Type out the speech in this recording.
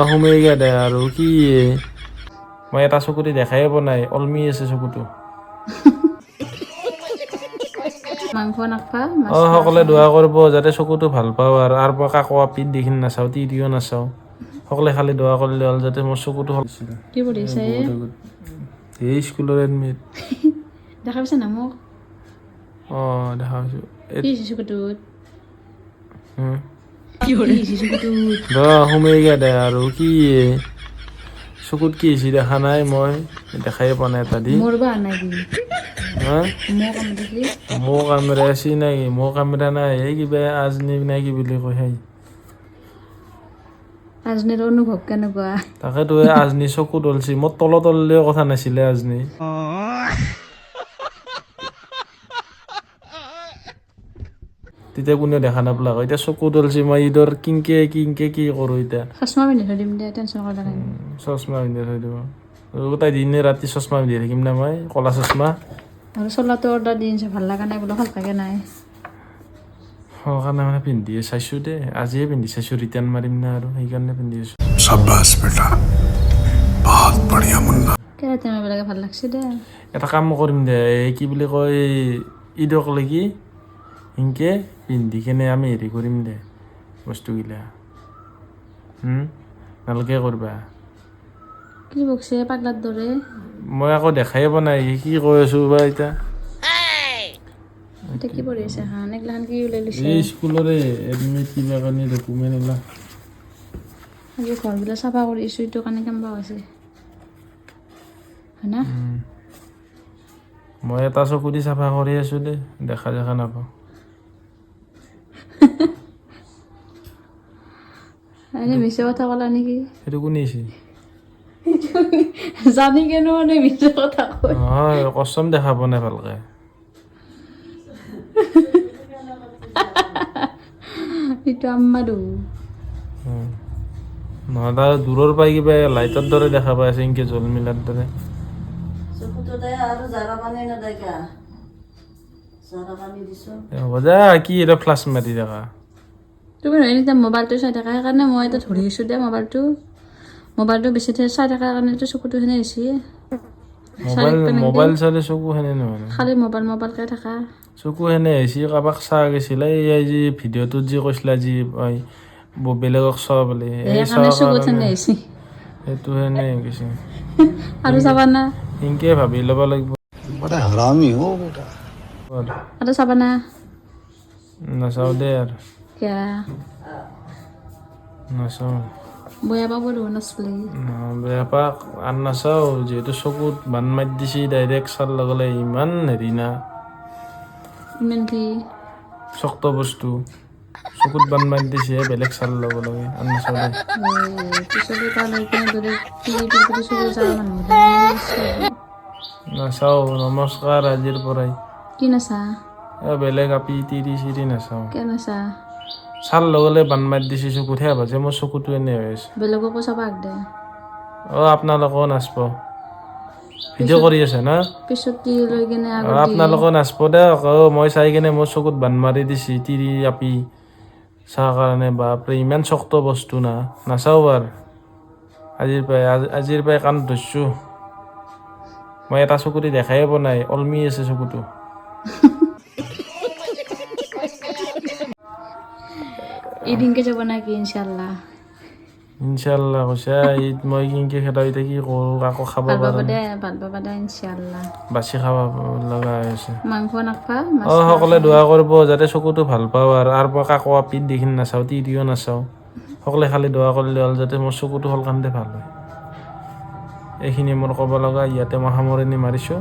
সোমাই গা দে আৰু কি মই এটা চকুতে দেখাই পোৱা নাই অলমি আছে চকুটো মাংস নাখা সকলে দোৱা কৰিব যাতে চকুটো ভাল পাওঁ আৰু পৰা কাকো আপিত দেখি নাচাওঁ টিভিও নাচাওঁ সকলে খালি দোৱা কৰিলে হ'ল যাতে মোৰ চকুটো কি কৰিছে এই স্কুলৰ এডমিট দেখা পাইছে না মোক দেখা পাইছোঁ কি হৈছে চকুটোত সোমাই গা দে আৰু কি চকুত কি হৈছে দেখা নাই মই দেখাই পোৱা নাই এটা দি মোৰ কামেৰা আছে নাই মোৰ কামেৰা নাই এই কিবা আজনী নাই কি বুলি কয় সেই আজনীৰ অনুভৱ কেনেকুৱা তাকেতো আজনী চকু দলছি মোৰ তললেও কথা নাছিলে আজনী তেতিয়া কোনেও দেখা নাপালাক এতিয়া চকু দলছি মই ঈদৰ কিংকে কি কৰোঁ এতিয়া চশমা পিন্ধি থৈ দিম দে টেনশ্যন কৰা নাই চশমা পিন্ধি থৈ দিব গোটেই দিনে ৰাতি চশমা পিন্ধি থাকিম না মই ক'লা চশমা আৰু চোলাটো অৰ্ডাৰ দি আনিছে ভাল লগা নাই বোলে ভাল লাগে নাই কাৰণে মানে পিন্ধি চাইছোঁ দে আজিয়ে পিন্ধি চাইছোঁ ৰিটাৰ্ণ মাৰিম না আৰু সেইকাৰণে পিন্ধি আছোঁ शाबाश बेटा बहुत बढ़िया मुन्ना কেৰাতে মাৰিব ভাল লাগছে দে এটা কাম কৰিম দে এই কি বুলি কয় ঈদক লাগি সেনকে পিন্ধি কেনে আমি হেৰি কৰিম দে বস্তুগিলা নালকে কৰবা কি বকছে পাগলাৰ দৰে মই আকৌ দেখাই পোৱা নাই কি কৈ আছোঁ বা এতিয়া এতিয়া কি কৰি আছে হান এইগিলাখান কি ওলাই লৈছে এই স্কুলৰে এডমিট কিবা কাৰণে ডকুমেণ্ট ওলা আজি ঘৰবিলাক চাফা কৰিছোঁ এইটো কাৰণে কেম্বা হৈছে হয় না মই এটা চকু দি চাফা কৰি আছোঁ দে দেখা নাপাওঁ এনে মিছা কথা ক'লা নেকি সেইটো কোনে আহিছে জানি কেনে মানে মিছা কথা কয় হয় কচম দেখা পোৱা নাই ভালকে এইটো আম্মাদু নহয় তাৰ দূৰৰ পৰাই কিবা লাইটৰ দৰে দেখা পাই আছে এনেকে জল মিলাৰ দৰে হ'ব যা কি এটা ফ্লাছ মাৰি থকা তুমি নহয় এতিয়া মোবাইলটো চাই থকা সেইকাৰণে মই এতিয়া ধৰি আছোঁ দে মোবাইলটো বেছি চাই থকাৰ কাৰণেতো চকুটো সেনে হৈছে মোবাইল চালে চকু সেনে নহয় খালি মোবাইলকে থকা চকু সেনে হৈছে কাৰোবাক চাহ গৈছিলে এই যি ভিডিঅ'টোত যি কৈছিলা যি বেলেগক চাওঁ বুলি সেইটো সেনে গৈছে আৰু চাবা না সেনকে ভাবি ল'ব লাগিব बड़ा हरामी हो बेटा আৰু চাবা না নাচাওঁ দে আৰু কিয়া নাচাওঁ বয়া পাব দেখোন নাচলি বেয়া পাক আৰু নাচাওঁ যিহেতু চকুত বান মাৰি দিছি ডাইৰেক্ট চাল লগালে ইমান হেৰি না ইমান কি শক্ত বস্তু চকুত বান মাৰি দিছে বেলেগ চাল ল'ব লাগে আৰু নাচাওঁ দে পিছলৈ তালৈ কিনে দৰে টিভিটোৰ প্ৰতি চকু যাবা মানুহ নাচাওঁ নমস্কাৰ আজিৰ পৰাই কি নাচা বেলেগ আপি তিৰি চিৰি নাচাওঁ কিয় নাচা চাল লগালে বান মাৰি দিছে চকুত হে ভাজে মোৰ চকুটো এনে হৈ আছে বেলেগকো চাবা আগ দে আপোনালোকেও নাচব ভিডিঅ' কৰি আছে না পিছত টিভি লৈ কিনে আগত আপোনালোকেও নাচব দে মই চাই কিনে মোৰ চকুত বান মাৰি দিছি তিৰি আপি চাহ কাৰণে বাপৰে ইমান শক্ত বস্তু না নাচাওঁ বাৰু আজিৰ পৰাই কাণ ধৰিছোঁ মই এটা চকুতে দেখাই পোৱা নাই অলমি আছে চকুটো এদিনকে যাব নাকি ইনশাল্লাহ ইনশাল্লাহ কৈছা ঈদ মই কিনকে খেদাই এতিয়া কি কৰোঁ কাকো খাব ভাল পাৰা পাবা দে ইনশাল্লাহ বাচি খাব লগা হৈছে মাংস নাখা সকলে দোৱা কৰিব যাতে চকুটো ভাল পাওঁ আৰু পৰা কাকো আপিত দেখি নাচাওঁ টিভিও নাচাওঁ সকলে খালি দোৱা কৰিলে হ'ল যাতে মোৰ চকুটো সোনকালে ভাল হয় এইখিনি মোৰ ক'ব লগা ইয়াতে মই সামৰণি মাৰিছোঁ